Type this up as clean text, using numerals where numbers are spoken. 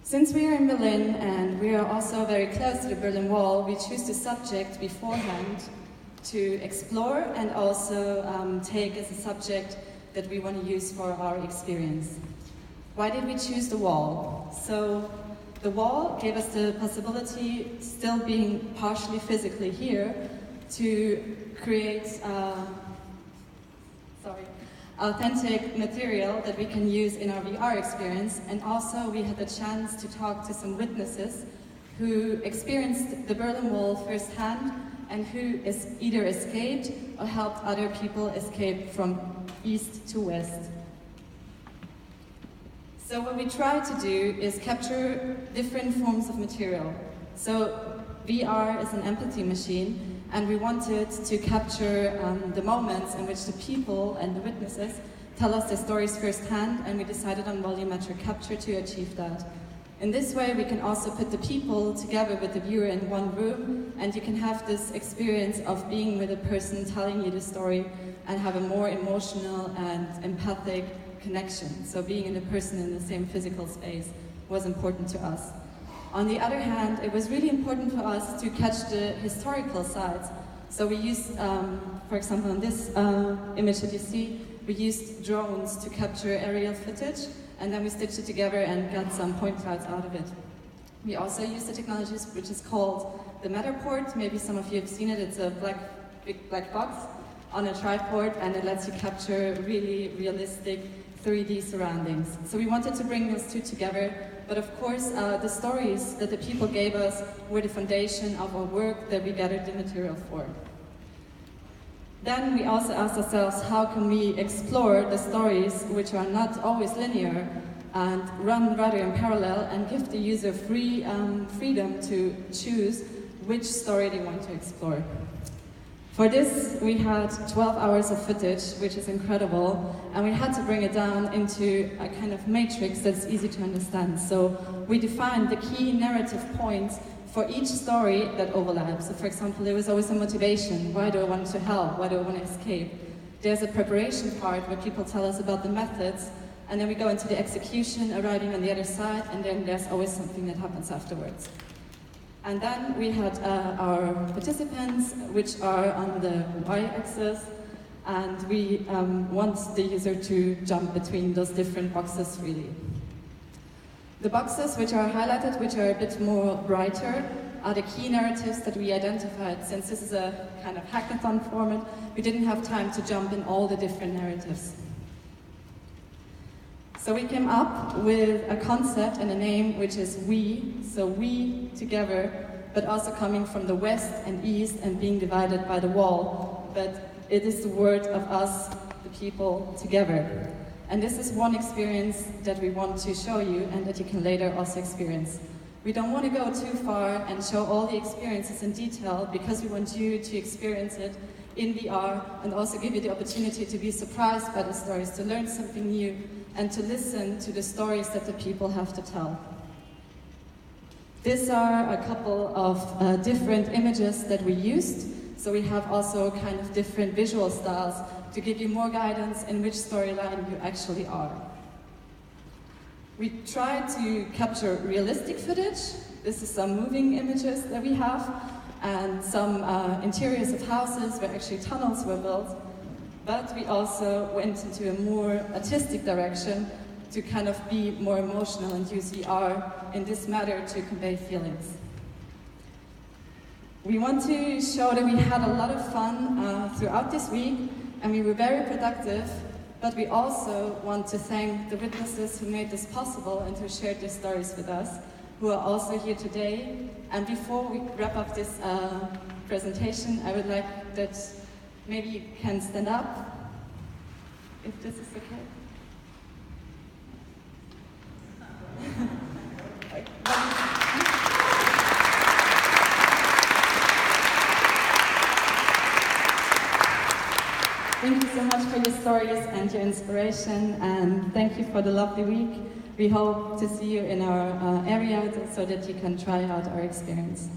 Since we are in Berlin and we are also very close to the Berlin Wall, we choose the subject beforehand to explore and also take as a subject that we want to use for our experience. Why did we choose the wall? So the wall gave us the possibility, still being partially physically here, to create authentic material that we can use in our VR experience, and also we had the chance to talk to some witnesses who experienced the Berlin Wall firsthand and who either escaped or helped other people escape from east to west. So what we try to do is capture different forms of material. So VR is an empathy machine, and we wanted to capture the moments in which the people and the witnesses tell us their stories firsthand, and we decided on volumetric capture to achieve that. In this way, we can also put the people together with the viewer in one room, and you can have this experience of being with a person telling you the story and have a more emotional and empathic connection. So being in a person in the same physical space was important to us. On the other hand, it was really important for us to catch the historical sides. So we used, for example, in this image that you see, we used drones to capture aerial footage, and then we stitched it together and got some point clouds out of it. We also used a technology which is called the Matterport. Maybe some of you have seen it. It's a big black box on a tripod, and it lets you capture really realistic 3D surroundings. So we wanted to bring those two together, but of course the stories that the people gave us were the foundation of our work that we gathered the material for. Then we also asked ourselves, how can we explore the stories which are not always linear and run rather in parallel and give the user freedom to choose which story they want to explore. For this, we had 12 hours of footage, which is incredible, and we had to bring it down into a kind of matrix that's easy to understand. So we defined the key narrative points for each story that overlaps. So for example, there was always a motivation. Why do I want to help? Why do I want to escape? There's a preparation part where people tell us about the methods, and then we go into the execution, arriving on the other side, and then there's always something that happens afterwards. And then we had our participants, which are on the y-axis, and we want the user to jump between those different boxes, really. The boxes which are highlighted, which are a bit more brighter, are the key narratives that we identified. Since this is a kind of hackathon format, we didn't have time to jump in all the different narratives. So we came up with a concept and a name which is we, so we together, but also coming from the west and east and being divided by the wall. But it is the word of us, the people, together. And this is one experience that we want to show you and that you can later also experience. We don't want to go too far and show all the experiences in detail because we want you to experience it in VR and also give you the opportunity to be surprised by the stories, to learn something new, and to listen to the stories that the people have to tell. These are a couple of different images that we used. So we have also kind of different visual styles to give you more guidance in which storyline you actually are. We tried to capture realistic footage. This is some moving images that we have, and some interiors of houses where actually tunnels were built. But we also went into a more artistic direction to kind of be more emotional and use VR in this matter to convey feelings. We want to show that we had a lot of fun throughout this week, and we were very productive, but we also want to thank the witnesses who made this possible and who shared their stories with us, who are also here today. And before we wrap up this presentation, I would like that maybe you can stand up, if this is okay. Thank you so much for your stories and your inspiration, and thank you for the lovely week. We hope to see you in our area so that you can try out our experience.